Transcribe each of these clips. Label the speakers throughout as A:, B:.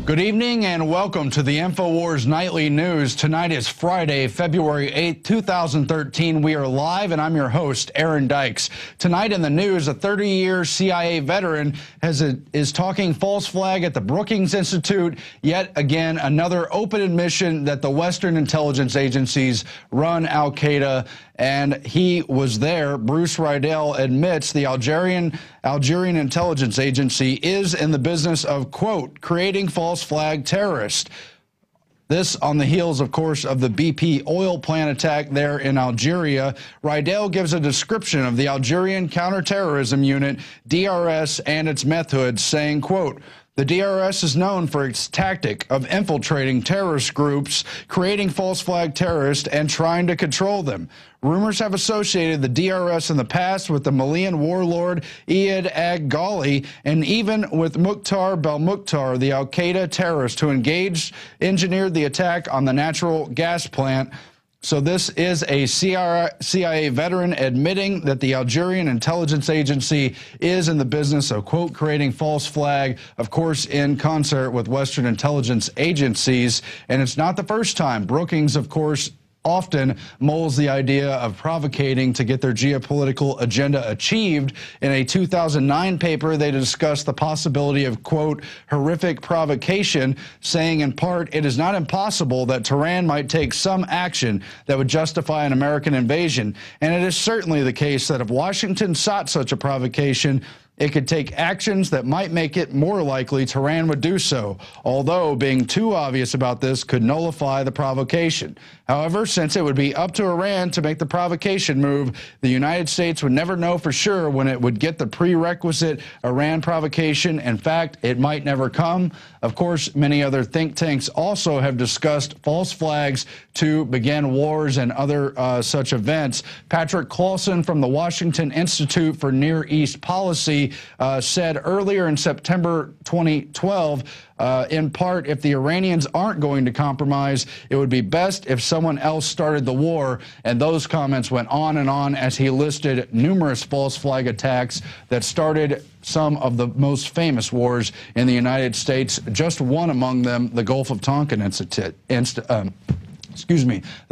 A: Good evening and welcome to the Infowars Nightly News. Tonight is Friday, February 8th, 2013. We are live and I'm your host, Aaron Dykes. Tonight in the news, a 30-year CIA veteran is talking false flag at the Brookings Institute. Yet again, another open admission that the Western intelligence agencies run al-Qaeda, and he was there. Bruce Riedel admits the Algerian intelligence agency is in the business of, quote, creating false flag terrorists. This on the heels, of course, of the BP oil plant attack there in Algeria. Riedel gives a description of the Algerian counterterrorism unit, DRS, and its methods, saying, quote, the DRS is known for its tactic of infiltrating terrorist groups, creating false flag terrorists, and trying to control them. Rumors have associated the DRS in the past with the Malian warlord Iyad Ag-Ghali and even with Mukhtar Belmokhtar, the al-Qaeda terrorist who engineered the attack on the natural gas plant. So this is a CIA veteran admitting that the Algerian intelligence agency is in the business of, quote, creating false flag, of course, in concert with Western intelligence agencies. And it's not the first time. Brookings, of course, often molds the idea of provocating to get their geopolitical agenda achieved. In a 2009 paper, they discussed the possibility of, quote, horrific provocation, saying in part, it is not impossible that Tehran might take some action that would justify an American invasion. And it is certainly the case that if Washington sought such a provocation, it could take actions that might make it more likely Tehran would do so, although being too obvious about this could nullify the provocation. However, since it would be up to Iran to make the provocation move, the United States would never know for sure when it would get the prerequisite Iran provocation. In fact, it might never come. Of course, many other think tanks also have discussed false flags to begin wars and other such events. Patrick Clausen from the Washington Institute for Near East Policy said earlier in September 2012, in part, if the Iranians aren't going to compromise, it would be best if someone else started the war. And those comments went on and on as he listed numerous false flag attacks that started some of the most famous wars in the United States. Just one among them, the Gulf of Tonkin the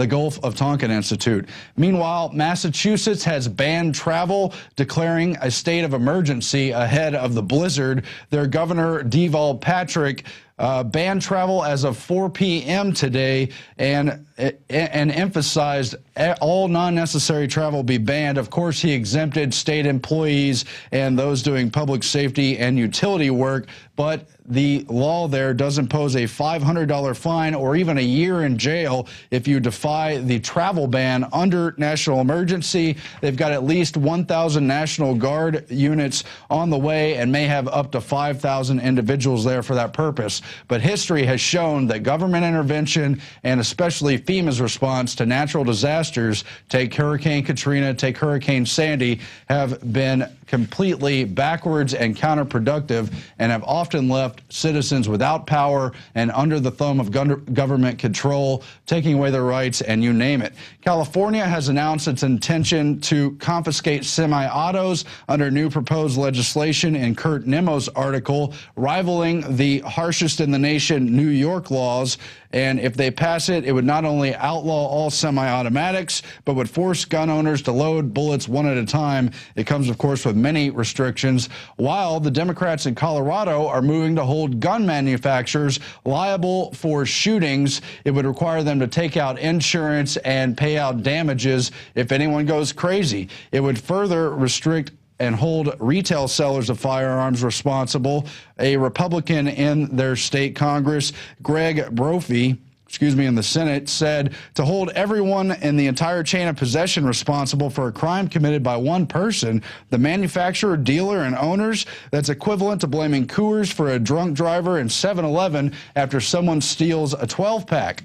A: Gulf of Tonkin Institute. Meanwhile, Massachusetts has banned travel, declaring a state of emergency ahead of the blizzard. Their governor, Deval Patrick, banned travel as of 4 p.m. today and emphasized all non-necessary travel be banned. Of course, he exempted state employees and those doing public safety and utility work, but the law there does impose a $500 fine or even a year in jail if you defy the travel ban under national emergency. They've got at least 1,000 National Guard units on the way and may have up to 5,000 individuals there for that purpose. But history has shown that government intervention and especially FEMA's response to natural disasters, take Hurricane Katrina, take Hurricane Sandy, have been completely backwards and counterproductive and have often left citizens without power and under the thumb of government control, taking away their rights, and you name it. California has announced its intention to confiscate semi-autos under new proposed legislation in Kurt Nemo's article, rivaling the harshest in the nation New York laws. And if they pass it, it would not only outlaw all semi-automatics, but would force gun owners to load bullets one at a time. It comes, of course, with many restrictions, while the Democrats in Colorado are moving to hold gun manufacturers liable for shootings. It would require them to take out insurance and pay out damages if anyone goes crazy. It would further restrict and hold retail sellers of firearms responsible. A Republican in their state Congress, Greg Brophy, in the Senate, said to hold everyone in the entire chain of possession responsible for a crime committed by one person, the manufacturer, dealer, and owners, that's equivalent to blaming Coors for a drunk driver in 7-Eleven after someone steals a 12-pack.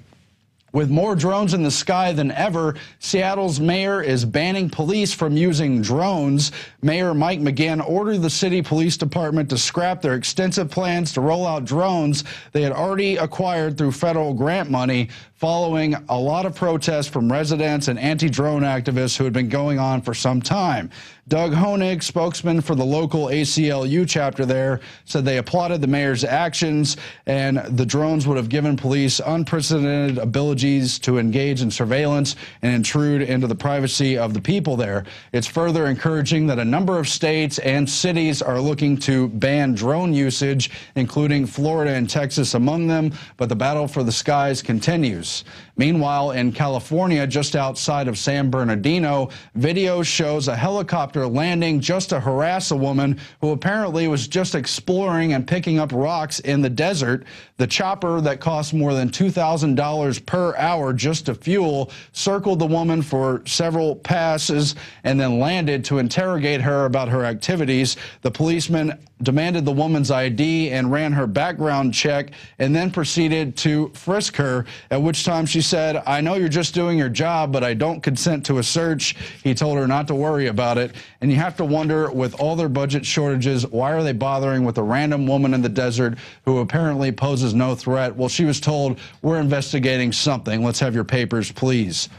A: With more drones in the sky than ever, Seattle's mayor is banning police from using drones. Mayor Mike McGann ordered the city police department to scrap their extensive plans to roll out drones they had already acquired through federal grant money, following a lot of protests from residents and anti-drone activists who had been going on for some time. Doug Honig, spokesman for the local ACLU chapter there, said they applauded the mayor's actions, and the drones would have given police unprecedented abilities to engage in surveillance and intrude into the privacy of the people there. It's further encouraging that a number of states and cities are looking to ban drone usage, including Florida and Texas among them, but the battle for the skies continues. Meanwhile, in California, just outside of San Bernardino, video shows a helicopter landing just to harass a woman who apparently was just exploring and picking up rocks in the desert. The chopper, that cost more than $2,000 per hour just to fuel, circled the woman for several passes and then landed to interrogate her about her activities. The policeman demanded the woman's ID and ran her background check and then proceeded to frisk her, at which time she said, "I know you're just doing your job, but I don't consent to a search." He told her not to worry about it. And you have to wonder, with all their budget shortages, why are they bothering with a random woman in the desert who apparently poses no threat? Well, she was told, "We're investigating something. Let's have your papers, please."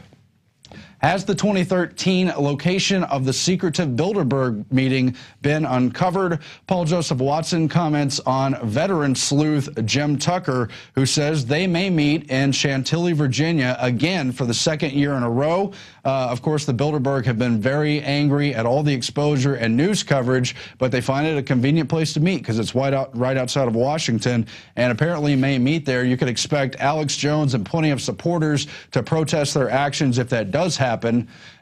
A: Has the 2013 location of the secretive Bilderberg meeting been uncovered? Paul Joseph Watson comments on veteran sleuth Jim Tucker, who says they may meet in Chantilly, Virginia, again for the second year in a row. Of course, the Bilderberg have been very angry at all the exposure and news coverage, but they find it a convenient place to meet because it's right outside of Washington, and apparently may meet there. You could expect Alex Jones and plenty of supporters to protest their actions if that does happen.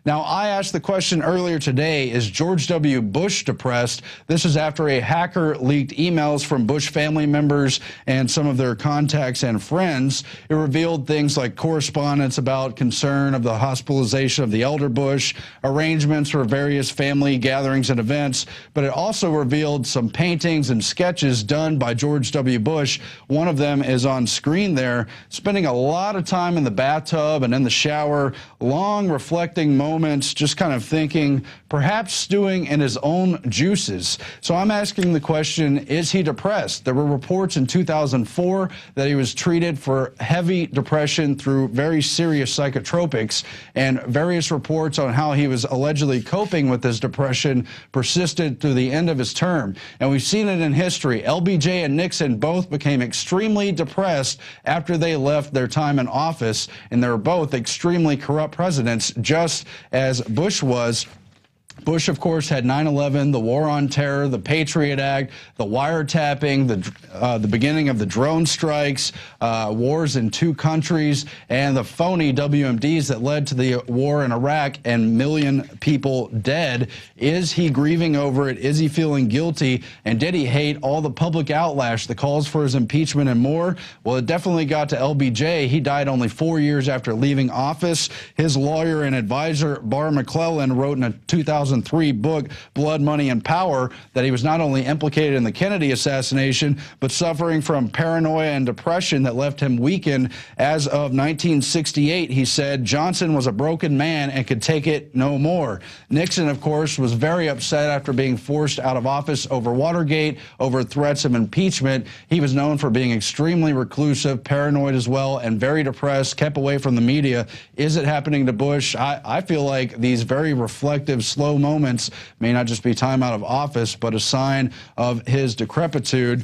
A: Now, I asked the question earlier today, is George W. Bush depressed? This is after a hacker leaked emails from Bush family members and some of their contacts and friends. It revealed things like correspondence about concern of the hospitalization of the elder Bush, arrangements for various family gatherings and events, but it also revealed some paintings and sketches done by George W. Bush. One of them is on screen there, spending a lot of time in the bathtub and in the shower, long reflecting moments, just kind of thinking, perhaps stewing in his own juices. So I'm asking the question, is he depressed? There were reports in 2004 that he was treated for heavy depression through very serious psychotropics, and various reports on how he was allegedly coping with his depression persisted through the end of his term. And we've seen it in history. LBJ and Nixon both became extremely depressed after they left their time in office, and they were both extremely corrupt presidents, just as Bush was. Bush, of course, had 9/11, the War on Terror, the Patriot Act, the wiretapping, the beginning of the drone strikes, wars in 2 countries, and the phony WMDs that led to the war in Iraq and million people dead. Is he grieving over it? Is he feeling guilty? And did he hate all the public outlash, the calls for his impeachment and more? Well, it definitely got to LBJ. He died only 4 years after leaving office. His lawyer and advisor, Barr McClellan, wrote in a 2003 book, Blood, Money, and Power, that he was not only implicated in the Kennedy assassination, but suffering from paranoia and depression that left him weakened. As of 1968, he said, Johnson was a broken man and could take it no more. Nixon, of course, was very upset after being forced out of office over Watergate, over threats of impeachment. He was known for being extremely reclusive, paranoid as well, and very depressed, kept away from the media. Is it happening to Bush? I feel like these very reflective, slow moments may not just be time out of office, but a sign of his decrepitude.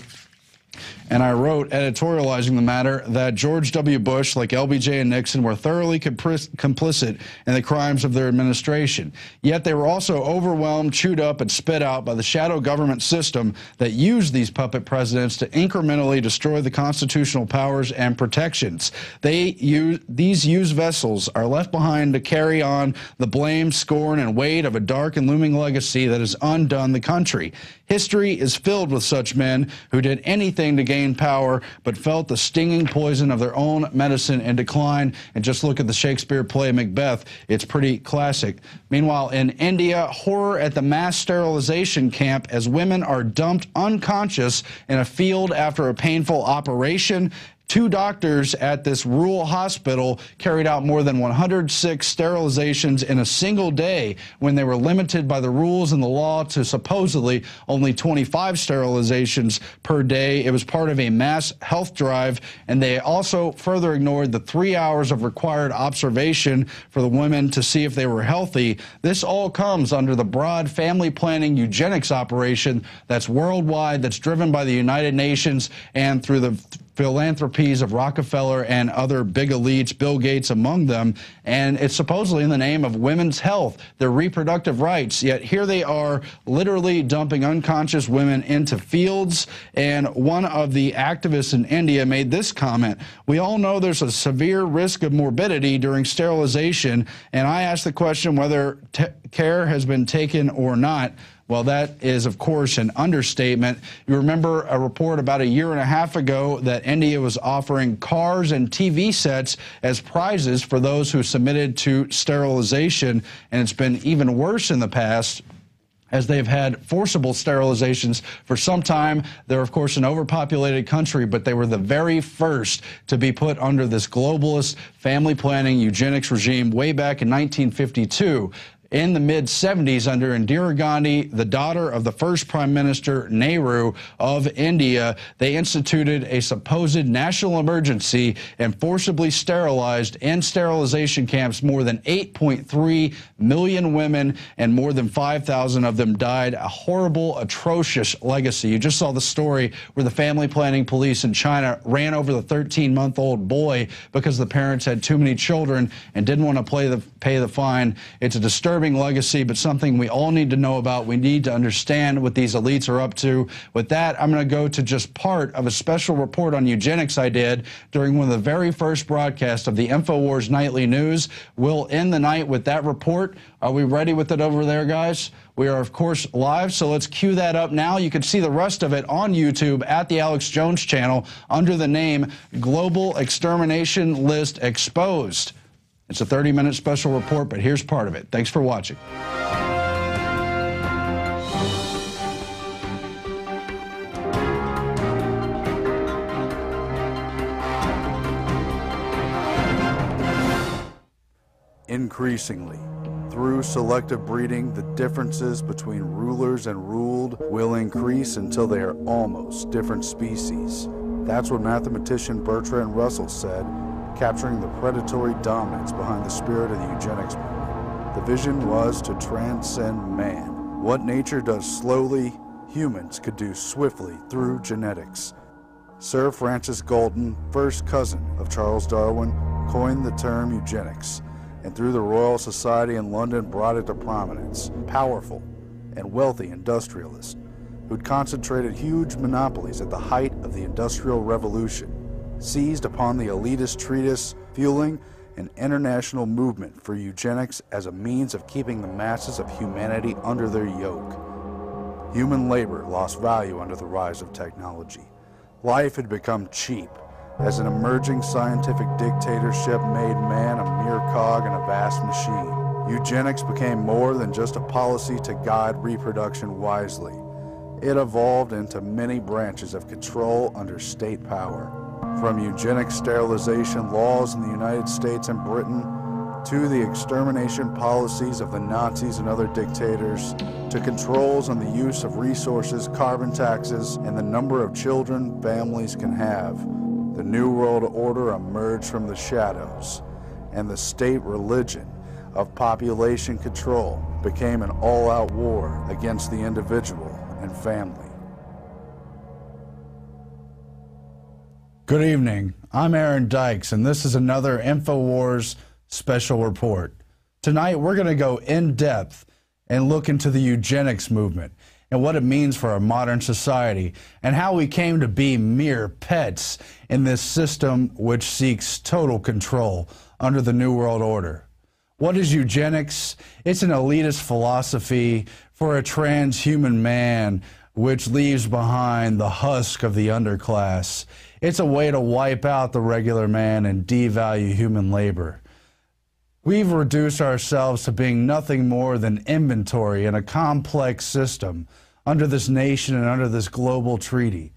A: And I wrote, editorializing the matter, that George W. Bush, like LBJ and Nixon, were thoroughly complicit in the crimes of their administration. Yet they were also overwhelmed, chewed up, and spit out by the shadow government system that used these puppet presidents to incrementally destroy the constitutional powers and protections. These used vessels are left behind to carry on the blame, scorn, and weight of a dark and looming legacy that has undone the country. History is filled with such men who did anything to gain power, but felt the stinging poison of their own medicine and decline. And just look at the Shakespeare play Macbeth. It's pretty classic. Meanwhile, in India, horror at the mass sterilization camp as women are dumped unconscious in a field after a painful operation. 2 doctors at this rural hospital carried out more than 106 sterilizations in a single day when they were limited by the rules and the law to supposedly only 25 sterilizations per day. It was part of a mass health drive, and they also further ignored the 3 hours of required observation for the women to see if they were healthy. This all comes under the broad family planning eugenics operation that's worldwide, that's driven by the United Nations and through the philanthropies of Rockefeller and other big elites, Bill Gates among them, and it's supposedly in the name of women's health, their reproductive rights. Yet here they are literally dumping unconscious women into fields. And one of the activists in India made this comment: "We all know there's a severe risk of morbidity during sterilization, and I ask the question whether care has been taken or not." Well, that is, of course, an understatement. You remember a report about 1.5 years ago that India was offering cars and TV sets as prizes for those who submitted to sterilization, and it's been even worse in the past, as they've had forcible sterilizations for some time. They're, of course, an overpopulated country, but they were the very first to be put under this globalist family planning eugenics regime way back in 1952. In the mid-70s, under Indira Gandhi, the daughter of the first Prime Minister Nehru of India, they instituted a supposed national emergency and forcibly sterilized in sterilization camps more than 8.3 million women, and more than 5,000 of them died. A horrible, atrocious legacy. You just saw the story where the family planning police in China ran over the 13-month-old boy because the parents had too many children and didn't want to pay the fine. It's a disturbing legacy, but something we all need to know about. We need to understand what these elites are up to. With that, I'm going to go to just part of a special report on eugenics I did during one of the very first broadcasts of the Infowars Nightly News. We'll end the night with that report. Are we ready with it over there, guys? We are, of course, live, so let's cue that up now. You can see the rest of it on YouTube at the Alex Jones channel under the name Global Extermination List Exposed. It's a 30-minute special report, but here's part of it. Thanks for watching.
B: Increasingly, through selective breeding, the differences between rulers and ruled will increase until they are almost different species. That's what mathematician Bertrand Russell said, capturing the predatory dominance behind the spirit of the eugenics movement. The vision was to transcend man. What nature does slowly, humans could do swiftly through genetics. Sir Francis Galton, first cousin of Charles Darwin, coined the term eugenics, and through the Royal Society in London brought it to prominence. Powerful and wealthy industrialists who'd concentrated huge monopolies at the height of the Industrial Revolution seized upon the elitist treatise, fueling an international movement for eugenics as a means of keeping the masses of humanity under their yoke. Human labor lost value under the rise of technology. Life had become cheap as an emerging scientific dictatorship made man a mere cog in a vast machine. Eugenics became more than just a policy to guide reproduction wisely. It evolved into many branches of control under state power. From eugenic sterilization laws in the United States and Britain, to the extermination policies of the Nazis and other dictators, to controls on the use of resources, carbon taxes, and the number of children families can have, the New World Order emerged from the shadows, and the state religion of population control became an all-out war against the individual and family.
A: Good evening. I'm Aaron Dykes, and this is another Infowars special report. Tonight, we're going to go in depth and look into the eugenics movement and what it means for our modern society and how we came to be mere pets in this system which seeks total control under the New World Order. What is eugenics? It's an elitist philosophy for a transhuman man which leaves behind the husk of the underclass. It's a way to wipe out the regular man and devalue human labor. We've reduced ourselves to being nothing more than inventory in a complex system under this nation and under this global treaty.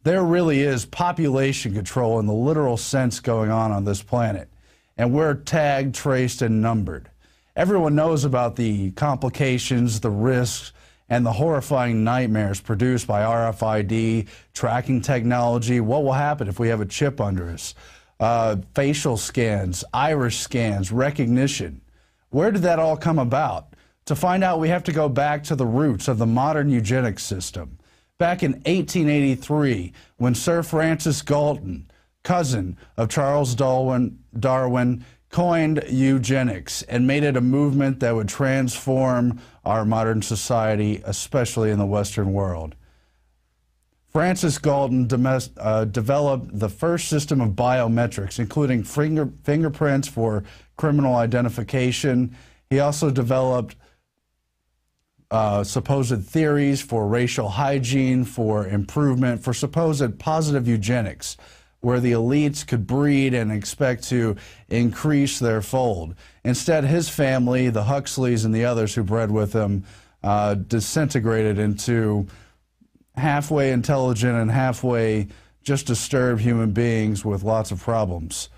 B: There really is population control in the literal sense going on this planet, and we're tagged, traced, and numbered. Everyone knows about the complications, the risks, and the horrifying nightmares produced by RFID, tracking technology. What will happen if we have a chip under us? Facial scans, iris scans, recognition. Where did that all come about? To find out, we have to go back to the roots of the modern eugenics system. Back in 1883, when Sir Francis Galton, cousin of Charles Darwin, coined eugenics and made it a movement that would transform our modern society, especially in the Western world. Francis Galton developed the first system of biometrics, including fingerprints for criminal identification. He also developed supposed theories for racial hygiene, for improvement, for supposed positive eugenics, where the elites could breed and expect to increase their fold. Instead, his family, the Huxleys and the others who bred with him, disintegrated into halfway intelligent and halfway just disturbed human beings with lots of problems.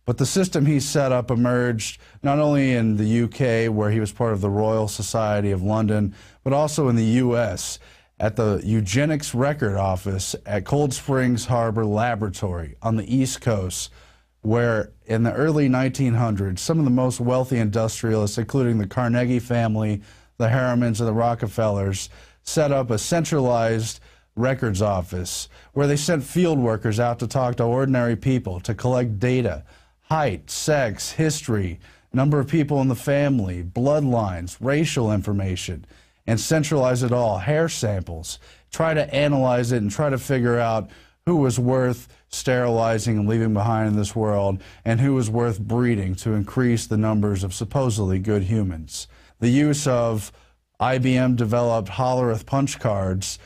B: But the system he set up emerged not only in the UK, where he was part of the Royal Society of London, but also in the US at the Eugenics Record Office at Cold Springs Harbor Laboratory on the East Coast, where in the early 1900s, some of the most wealthy industrialists, including the Carnegie family, the Harrimans, and the Rockefellers, set up a centralized records office where they sent field workers out to talk to ordinary people to collect data, height, sex, history, number of people in the family, bloodlines, racial information, and centralize it all, hair samples, try to analyze it and try to figure out who was worth sterilizing and leaving behind in this world and who was worth breeding to increase the numbers of supposedly good humans. The use of IBM-developed Hollerith punch cards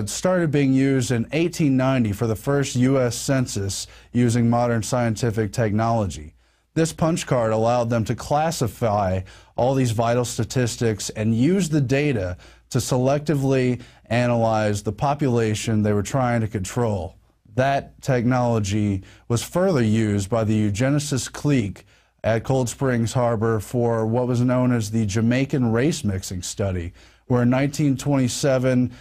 B: started being used in 1890 for the first U.S. census using modern scientific technology. This punch card allowed them to classify all these vital statistics and use the data to selectively analyze the population they were trying to control. That technology was further used by the eugenicist clique at Cold Springs Harbor for what was known as the Jamaican race mixing study, where in 1927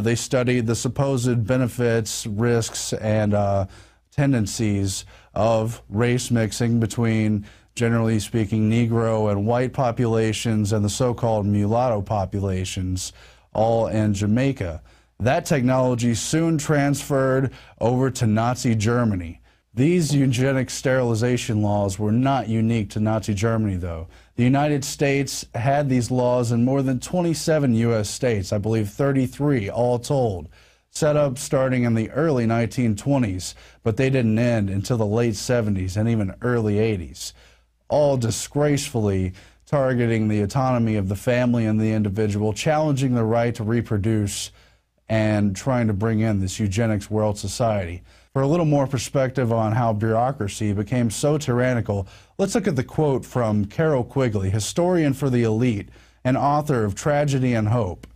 B: they studied the supposed benefits, risks, and tendencies of race mixing between, generally speaking, Negro and white populations and the so-called mulatto populations, all in Jamaica. That technology soon transferred over to Nazi Germany. These eugenic sterilization laws were not unique to Nazi Germany, though. The United States had these laws in more than 27 U.S. states, I believe 33 all told, set up starting in the early 1920s, but they didn't end until the late 70s and even early 80s, all disgracefully targeting the autonomy of the family and the individual, challenging the right to reproduce, and trying to bring in this eugenics world society. For a little more perspective on how bureaucracy became so tyrannical, let's look at the quote from Carroll Quigley, historian for the elite and author of Tragedy and Hope.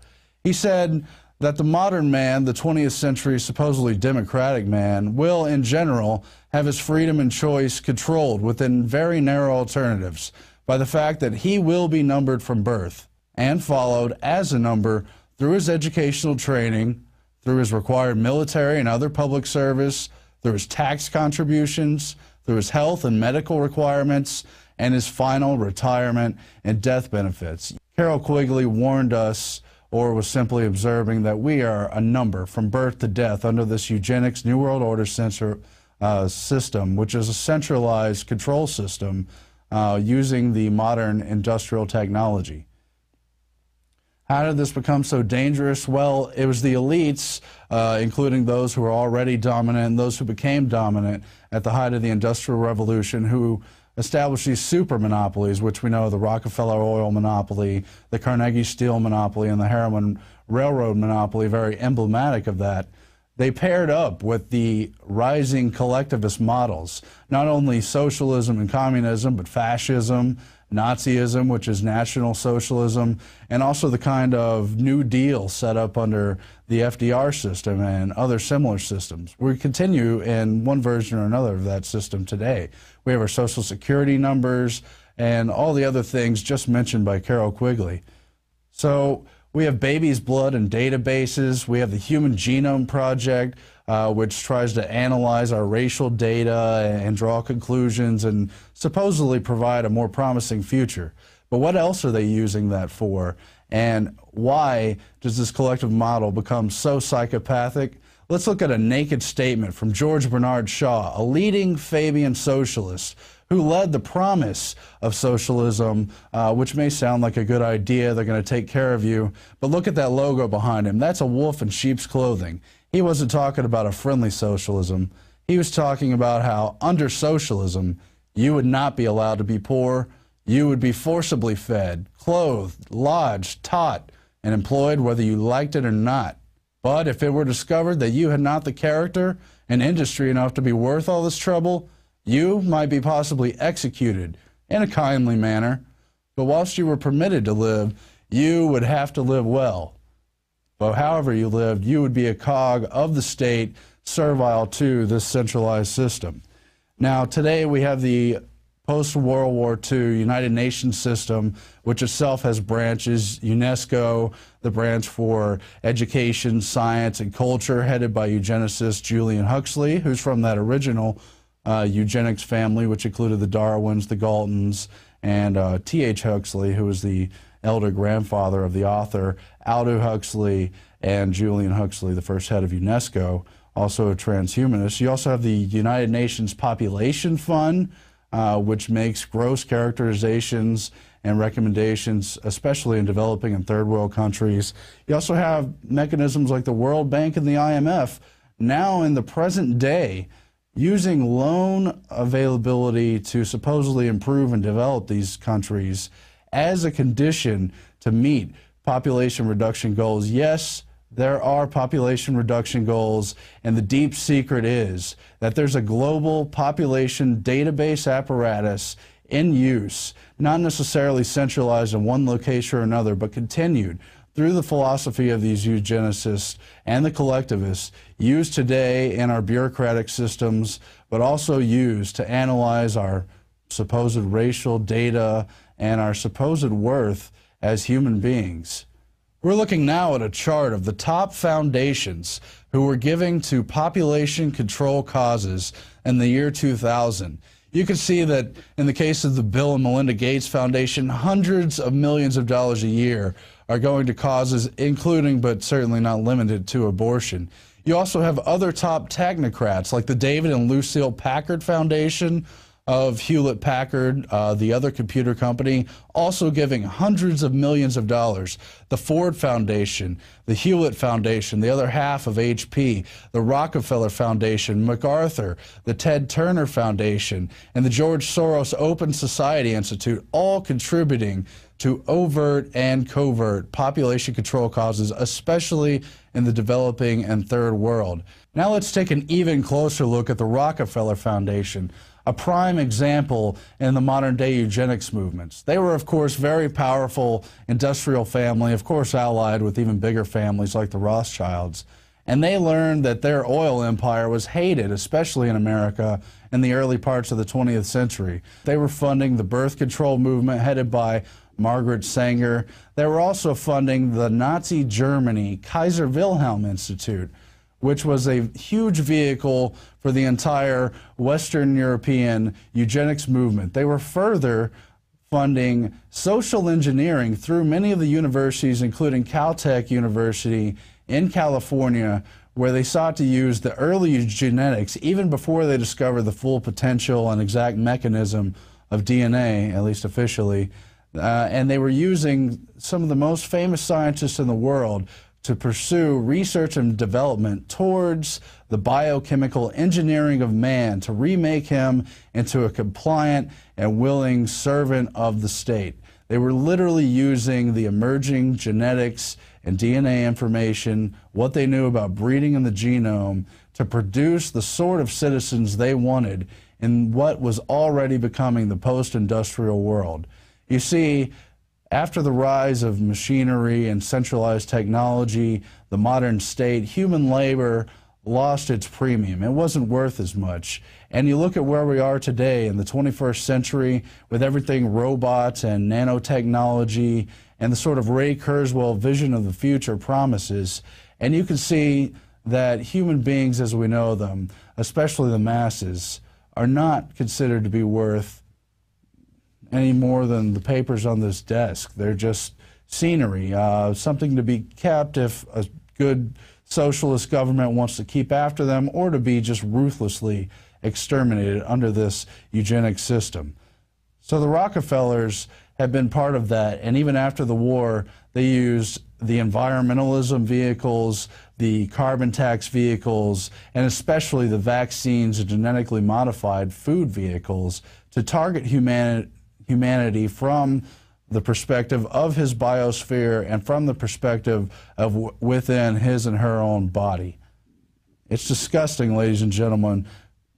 B: He said that the modern man, the 20th century supposedly democratic man, will, in general, have his freedom and choice controlled within very narrow alternatives by the fact that he will be numbered from birth and followed as a number through his educational training, through his required military and other public service, through his tax contributions, through his health and medical requirements, and his final retirement and death benefits. Carroll Quigley warned us, or was simply observing, that we are a number from birth to death under this eugenics New World Order system, which is a centralized control system using the modern industrial technology. How did this become so dangerous? Well, it was the elites, including those who were already dominant and those who became dominant at the height of the Industrial Revolution, who established these super monopolies, which we know, the Rockefeller oil monopoly, the Carnegie steel monopoly, and the Harriman railroad monopoly, very emblematic of that. They paired up with the rising collectivist models, not only socialism and communism, but fascism,
A: Nazism, which is National Socialism, and also the kind of New Deal set up under the FDR system and other similar systems. We continue in one version or another of that system today. We have our Social Security numbers and all the other things just mentioned by Carol Quigley. So we have baby's blood and databases. We have the Human Genome Project, which tries to analyze our racial data and draw conclusions and supposedly provide a more promising future. But what else are they using that for? And why does this collective model become so psychopathic? Let's look at a naked statement from George Bernard Shaw, a leading Fabian socialist who led the promise of socialism, which may sound like a good idea. They're going to take care of you. But look at that logo behind him. That's a wolf in sheep's clothing. He wasn't talking about a friendly socialism. He was talking about how under socialism, you would not be allowed to be poor. You would be forcibly fed, clothed, lodged, taught, and employed whether you liked it or not. But if it were discovered that you had not the character and industry enough to be worth all this trouble, you might be possibly executed in a kindly manner. But whilst you were permitted to live, you would have to live well. But however you lived, you would be a cog of the state, servile to this centralized system. Now, today we have the post-World War II United Nations system, which itself has branches. UNESCO, the branch for education, science, and culture, headed by eugenicist Julian Huxley, who's from that original eugenics family, which included the Darwins, the Galtons, and T.H. Huxley, who was the elder grandfather of the author Aldous Huxley, and Julian Huxley, the first head of UNESCO, also a transhumanist. You also have the United Nations Population Fund, which makes gross characterizations and recommendations, especially in developing and third world countries. You also have mechanisms like the World Bank and the IMF, now in the present day, using loan availability to supposedly improve and develop these countries as a condition to meet population reduction goals. Yes, there are population reduction goals, and the deep secret is that there's a global population database apparatus in use, not necessarily centralized in one location or another, but continued through the philosophy of these eugenicists and the collectivists, used today in our bureaucratic systems, but also used to analyze our supposed racial data and our supposed worth as human beings. We're looking now at a chart of the top foundations who were giving to population control causes in the year 2000. You can see that in the case of the Bill and Melinda Gates Foundation, hundreds of millions of dollars a year are going to causes, including but certainly not limited to abortion. You also have other top technocrats like the David and Lucille Packard Foundation of Hewlett-Packard, the other computer company, also giving hundreds of millions of dollars. The Ford Foundation, the Hewlett Foundation, the other half of HP, the Rockefeller Foundation, MacArthur, the Ted Turner Foundation, and the George Soros Open Society Institute, all contributing to overt and covert population control causes, especially in the developing and third world. Now let's take an even closer look at the Rockefeller Foundation, a prime example in the modern-day eugenics movements. They were, of course, very powerful industrial family, of course allied with even bigger families like the Rothschilds. And they learned that their oil empire was hated, especially in America, in the early parts of the 20th century. They were funding the birth control movement headed by Margaret Sanger. They were also funding the Nazi Germany Kaiser Wilhelm Institute, which was a huge vehicle for the entire Western European eugenics movement. They were further funding social engineering through many of the universities, including Caltech University in California, where they sought to use the early eugenics even before they discovered the full potential and exact mechanism of DNA, at least officially. And they were using some of the most famous scientists in the world to pursue research and development towards the biochemical engineering of man, to remake him into a compliant and willing servant of the state. They were literally using the emerging genetics and DNA information, what they knew about breeding in the genome, to produce the sort of citizens they wanted in what was already becoming the post-industrial world.
B: You see, after the rise of machinery and centralized technology, the modern state, human labor lost its premium. It wasn't worth as much. And you look at where we are today in the 21st century with everything robots and nanotechnology and the sort of Ray Kurzweil vision of the future promises, and you can see that human beings as we know them, especially the masses, are not considered to be worth any more than the papers on this desk. They're just scenery, something to be kept if a good socialist government wants to keep after them, or to be just ruthlessly exterminated under this eugenics system. So the Rockefellers have been part of that, and even after the war, they used the environmentalism vehicles, the carbon tax vehicles, and especially the vaccines and genetically modified food vehicles to target humanity from the perspective of his biosphere and from the perspective of within his and her own body. It's disgusting, ladies and gentlemen,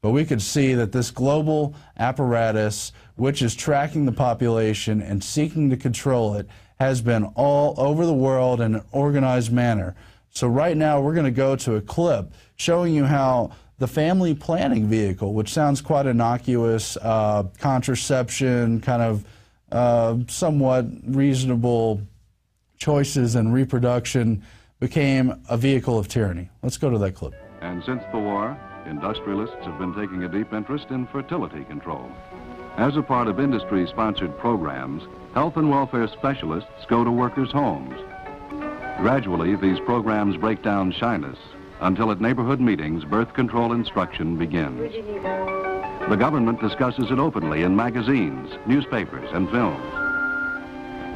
B: but we could see that this global apparatus, which is tracking the population and seeking to control it, has been all over the world in an organized manner. So right now we're going to go to a clip showing you how the family planning vehicle, which sounds quite innocuous, contraception, kind of somewhat reasonable choices in reproduction, became a vehicle of tyranny. Let's go to that clip.
C: And since the war, industrialists have been taking a deep interest in fertility control. As a part of industry-sponsored programs, health and welfare specialists go to workers' homes. Gradually, these programs break down shyness until at neighborhood meetings, birth control instruction begins. The government discusses it openly in magazines, newspapers, and films.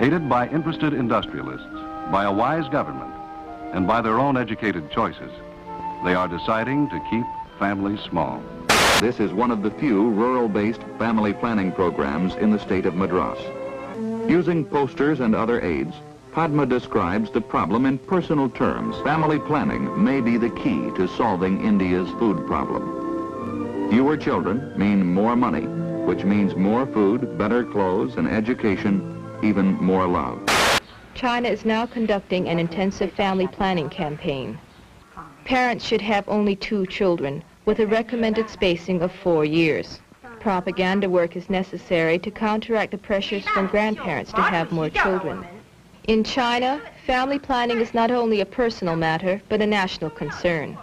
C: Aided by interested industrialists, by a wise government, and by their own educated choices, they are deciding to keep families small.
D: This is one of the few rural-based family planning programs in the state of Madras. Using posters and other aids, Padma describes the problem in personal terms. Family planning may be the key to solving India's food problem. Fewer children mean more money, which means more food, better clothes, and education, even more love.
E: China is now conducting an intensive family planning campaign. Parents should have only 2 children, with a recommended spacing of 4 years. Propaganda work is necessary to counteract the pressures from grandparents to have more children. In China, family planning is not only a personal matter, but a national concern.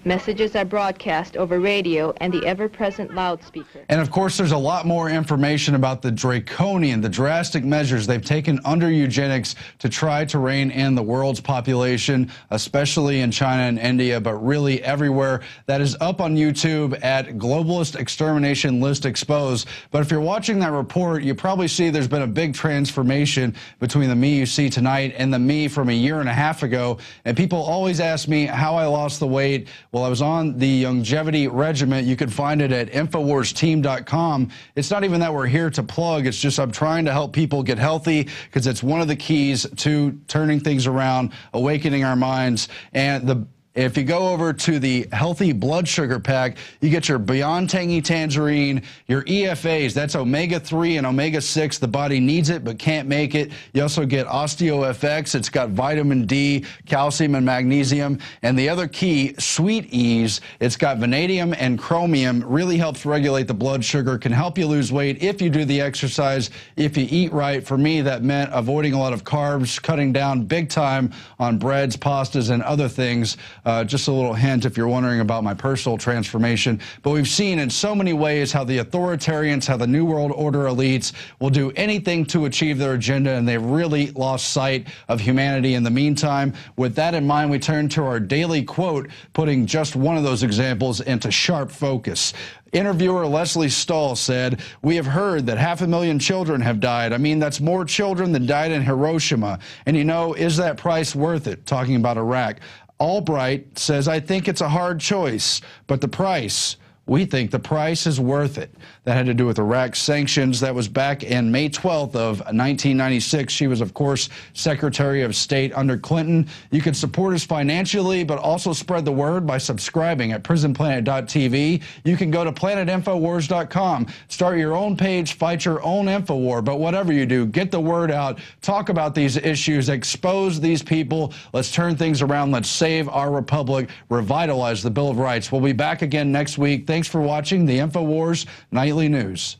E: Messages are broadcast over radio and the ever-present loudspeaker.
A: And of course, there's a lot more information about the draconian, the drastic measures they've taken under eugenics to try to rein in the world's population, especially in China and India, but really everywhere. That is up on YouTube at Globalist Extermination List Exposed. But if you're watching that report, you probably see there's been a big transformation between the me you see tonight and the me from a year and a half ago. And people always ask me how I lost the weight. Well, I was on the longevity regiment. You can find it at InfowarsTeam.com. It's not even that we're here to plug. It's just I'm trying to help people get healthy because it's one of the keys to turning things around, awakening our minds. And if you go over to the Healthy Blood Sugar Pack, you get your Beyond Tangy Tangerine, your EFAs, that's omega-3 and omega-6. The body needs it but can't make it. You also get OsteoFX. It's got vitamin D, calcium, and magnesium. And the other key, Sweet Ease, it's got vanadium and chromium, really helps regulate the blood sugar, can help you lose weight if you do the exercise, if you eat right. For me, that meant avoiding a lot of carbs, cutting down big time on breads, pastas, and other things. Just a little hint if you're wondering about my personal transformation. But we've seen in so many ways how the authoritarians, how the New World Order elites will do anything to achieve their agenda, and they've really lost sight of humanity in the meantime. With that in mind, we turn to our daily quote, putting just one of those examples into sharp focus. Interviewer Leslie Stahl said, "We have heard that 500,000 children have died. I mean, that's more children than died in Hiroshima. And you know, is that price worth it?" Talking about Iraq. Albright says, "I think it's a hard choice, but the price, We think the price is worth it. That had to do with Iraq's sanctions. That was back in May 12th of 1996. She was, of course, Secretary of State under Clinton. You can support us financially, but also spread the word by subscribing at prisonplanet.tv. You can go to planetinfowars.com. Start your own page, fight your own Infowar. But whatever you do, get the word out. Talk about these issues. Expose these people. Let's turn things around. Let's save our republic. Revitalize the Bill of Rights. We'll be back again next week. Thanks for watching the Infowars Nightly News.